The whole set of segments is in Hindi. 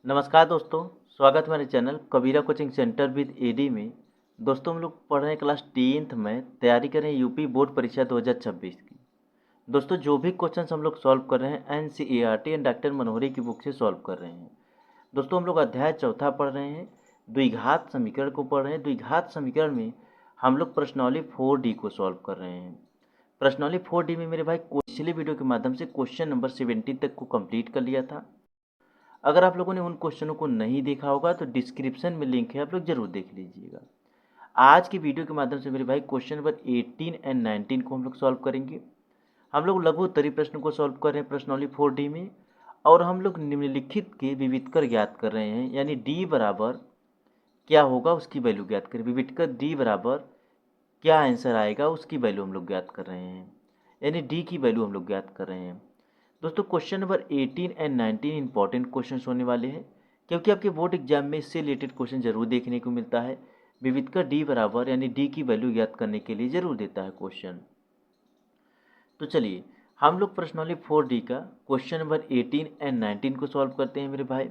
नमस्कार दोस्तों, स्वागत है हमारे channel Kabira coaching centre with एडी में। दोस्तों हम लोग पढ़ रहे हैं क्लास 10th में, तैयारी कर रहे हैं यूपी बोर्ड परीक्षा 2026 की। दोस्तों जो भी क्वेश्चन हम लोग सॉल्व कर रहे हैं एनसीईआरटी एंड डॉक्टर मनोहरी की बुक से सॉल्व कर रहे हैं। दोस्तों हम लोग अध्याय चौथा पढ़ रहे हैं, द्विघात समीकरण को पढ़ रहे हैं। द्विघात समीकरण में हम लोग प्रश्नावली 4D को सॉल्व कर रहे हैं। प्रश्नावली 4D में मेरे भाई पिछले वीडियो के माध्यम से क्वेश्चन नंबर 17 तक को कंप्लीट कर लिया था। अगर आप लोगों ने उन क्वेश्चनों को नहीं देखा होगा तो डिस्क्रिप्शन में लिंक है, आप लोग जरूर देख लीजिएगा। आज की वीडियो के माध्यम से मेरे भाई क्वेश्चन नंबर 18 एंड 19 को हम लोग सॉल्व करेंगे। हम लोग लघु उत्तरीय प्रश्न को सॉल्व कर रहे हैं प्रश्नावली 4D में, और हम लोग निम्नलिखित के विविधकर ज्ञात कर रहे हैं, यानी डी बराबर क्या होगा उसकी वैल्यू ज्ञात करें। विविधकर डी बराबर क्या आंसर आएगा उसकी वैल्यू हम लोग ज्ञात कर रहे हैं, यानी डी की वैल्यू हम लोग ज्ञात कर रहे हैं। दोस्तों question number 18 and 19 important question होने वाले हैं, क्योंकि आपके बोर्ड एग्जाम में इससे रिलेटेड क्वेश्चन जरूर देखने को मिलता है। विविधकर डी बराबर यानी डी की वैल्यू ज्ञात करने के लिए जरूर देता है क्वेश्चन। तो चलिए हम लोग प्रश्नावली 4D का क्वेश्चन नंबर 18 एंड 19 को सॉल्व करते हैं मेरे भाई।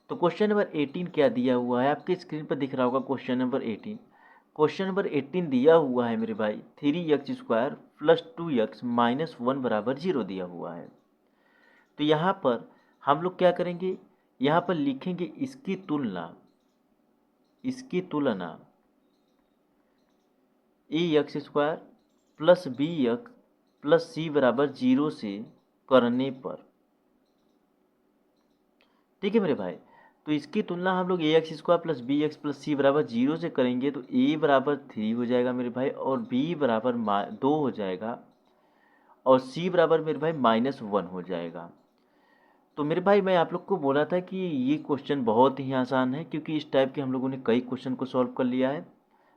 तो क्वेश्चन नंबर 18 क्या दिया हुआ है, आपके स्क्रीन पर दिख रहा होगा क्वेश्चन नंबर 18। क्वेश्चन नंबर 18 दिया हुआ है मेरे भाई 3x² प्लस 2x माइनस 1 बराबर 0 दिया हुआ है। तो यहाँ पर हम लोग क्या करेंगे, यहाँ पर लिखेंगे इसकी तुलना ax² plus bx plus c बराबर 0 से करने पर। ठीक है मेरे भाई, तो इसकी तुलना हम लोग ax² plus bx plus c बराबर 0 से करेंगे तो a बराबर 3 हो जाएगा मेरे भाई, और b बराबर 2 हो जाएगा, और c बराबर मेरे भाई -1 हो जाएगा। तो मेरे भाई मैं आप लोग को बोला था कि ये क्वेश्चन बहुत ही आसान है, क्योंकि इस टाइप के हम लोगों ने कई क्वेश्चन को सॉल्व कर लिया है।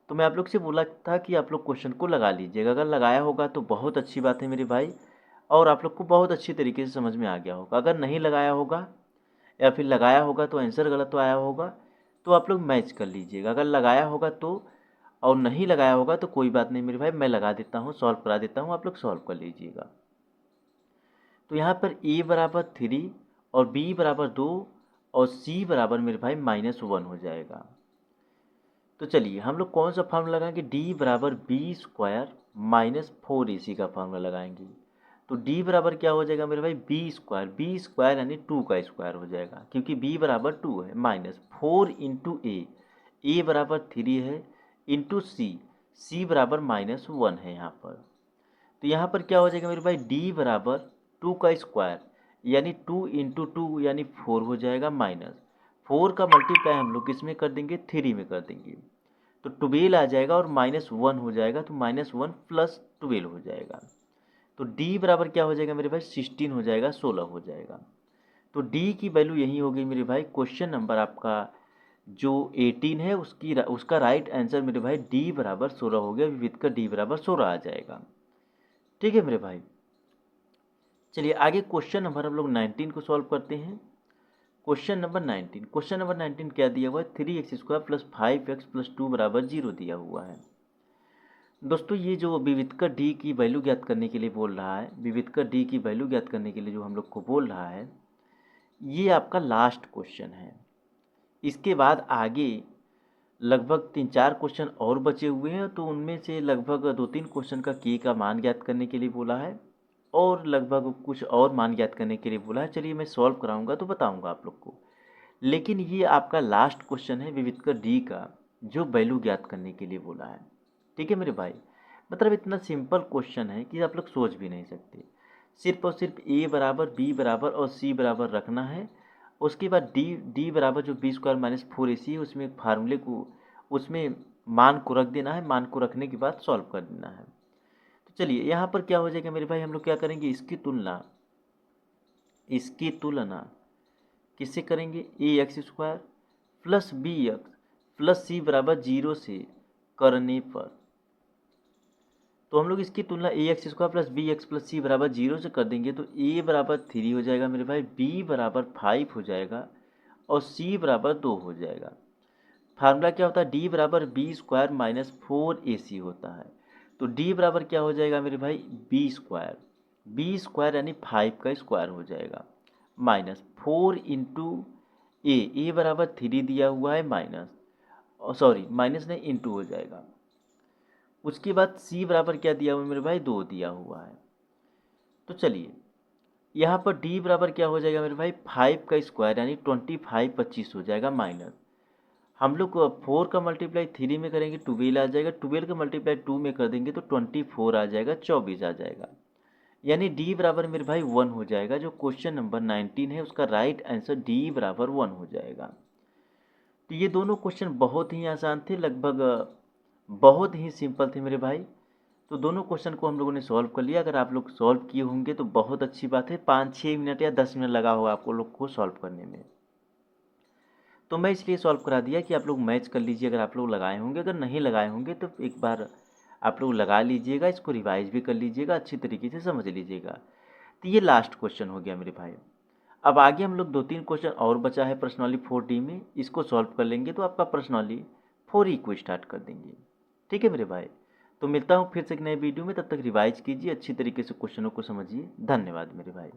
तो मैं आप लोग से बोला था कि आप लोग क्वेश्चन को लगा लीजिएगा, अगर लगाया होगा तो बहुत अच्छी बात है मेरे भाई, और आप लोग को बहुत अच्छी तरीके से समझ में आ गया होगा। अगर नहीं लगाया होगा या फिर लगाया होगा तो आंसर गलत तो आया होगा, तो आप लोग मैच कर लीजिएगा। अगर लगाया होगा तो, और नहीं लगाया होगा तो कोई बात नहीं मेरे भाई, मैं लगा देता हूँ, सॉल्व करा देता हूँ, आप लोग सॉल्व कर लीजिएगा। तो यहाँ पर a बराबर 3 और b बराबर 2 और c बराबर मेरे भाई -1 हो जाएगा। तो चलिए हम लोग कौन सा फार्मूला लगाएंगे, d बराबर b² माइनस 4ac का फार्मूला लगाएंगे। तो d बराबर क्या हो जाएगा मेरे भाई b² यानी 2 का स्क्वायर हो जाएगा, क्योंकि b बराबर 2 है, माइनस 4 इंटू a बराबर 3 है, इंटू c बराबर -1 है यहाँ पर। तो यहाँ पर क्या हो जाएगा मेरे भाई, d बराबर 2 का स्क्वायर यानी 2 इंटू 2 यानी 4 हो जाएगा, माइनस 4 का मल्टीप्लाई हम लोग किस में कर देंगे, 3 में कर देंगे, तो 12 आ जाएगा, और -1 हो जाएगा, तो -1 प्लस 12 हो जाएगा। तो d बराबर क्या हो जाएगा मेरे भाई, 16 हो जाएगा, 16 हो जाएगा। तो d की वैल्यू यही होगी मेरे भाई। क्वेश्चन नंबर आपका जो 18 है उसका राइट आंसर मेरे भाई d बराबर 16 हो गया, विविध का d बराबर 16 आ जाएगा। ठीक है मेरे भाई, चलिए आगे क्वेश्चन नंबर हम लोग 19 को सॉल्व करते हैं। क्वेश्चन नंबर 19 क्या दिया हुआ है, 3x² प्लस 5x प्लस 2 बराबर 0 दिया हुआ है। दोस्तों ये जो विविधकर डी की वैल्यू ज्ञात करने के लिए बोल रहा है, विविधकर डी की वैल्यू ज्ञात करने के लिए जो हम लोग को बोल रहा है, ये आपका लास्ट क्वेश्चन है। इसके बाद आगे लगभग 3-4 क्वेश्चन और बचे हुए हैं, तो उनमें से लगभग 2-3 क्वेश्चन का के का मान ज्ञात करने के लिए बोला है, और लगभग कुछ और मान ज्ञात करने के लिए बोला है। चलिए मैं सॉल्व कराऊंगा तो बताऊंगा आप लोग को, लेकिन ये आपका लास्ट क्वेश्चन है विविधकर डी का, जो वैल्यू ज्ञात करने के लिए बोला है। ठीक है मेरे भाई, मतलब इतना सिंपल क्वेश्चन है कि आप लोग सोच भी नहीं सकते। सिर्फ और सिर्फ a बराबर b बराबर और c बराबर रखना है। उसके बाद d बराबर जो b² माइनस 4ac है, उसमें फार्मूले को, उसमें मान को रख देना है, मान को रखने के बाद सॉल्व कर देना है। तो चलिए यहाँ पर क्या हो जाएगा मेरे भाई, हम लोग क्या करेंगे, इसकी तुलना किससे करेंगे, ax² plus bx plus c बराबर 0 से करने पर। तो हम लोग इसकी तुलना ax² plus bx plus c बराबर 0 से कर देंगे, तो a बराबर 3 हो जाएगा मेरे भाई, b बराबर 5 हो जाएगा, और c बराबर 2 हो जाएगा। फार्मूला क्या होता है, d बराबर b² माइनस 4ac होता है। तो d बराबर क्या हो जाएगा मेरे भाई, b² यानी 5 का स्क्वायर हो जाएगा, माइनस 4 इंटू ए बराबर 3 दिया हुआ है माइनस, सॉरी माइनस नहीं इंटू हो जाएगा। उसके बाद सी बराबर क्या दिया हुआ है मेरे भाई, 2 दिया हुआ है। तो चलिए यहाँ पर डी बराबर क्या हो जाएगा मेरे भाई, 5 का स्क्वायर यानी 25 25 हो जाएगा माइनस, हम लोग 4 का मल्टीप्लाई 3 में करेंगे 12 आ जाएगा, 12 का मल्टीप्लाई 2 में कर देंगे तो 24 आ जाएगा, 24 आ जाएगा। यानी डी बराबर मेरे भाई 1 हो जाएगा। जो क्वेश्चन नंबर 19 है उसका राइट आंसर डी बराबर 1 हो जाएगा। तो ये दोनों क्वेश्चन बहुत ही आसान थे, लगभग बहुत ही सिंपल थे मेरे भाई। तो दोनों क्वेश्चन को हम लोगों ने सॉल्व कर लिया। अगर आप लोग सॉल्व किए होंगे तो बहुत अच्छी बात है, 5-6 मिनट या 10 मिनट लगा होगा आपको लोग को सॉल्व करने में। तो मैं इसलिए सॉल्व करा दिया कि आप लोग मैच कर लीजिए अगर आप लोग लगाए होंगे, अगर नहीं लगाए होंगे तो एक बार आप लोग लगा लीजिएगा, इसको रिवाइज भी कर लीजिएगा, अच्छी तरीके से समझ लीजिएगा। तो ये लास्ट क्वेश्चन हो गया मेरे भाई। अब आगे हम लोग 2-3 क्वेश्चन और बचा है पर्सनली 4D में, इसको सॉल्व कर लेंगे तो आपका पर्सनली 4E को स्टार्ट कर देंगे। ठीक है मेरे भाई, तो मिलता हूँ फिर से एक नए वीडियो में, तब तक रिवाइज कीजिए, अच्छी तरीके से क्वेश्चनों को समझिए। धन्यवाद मेरे भाई।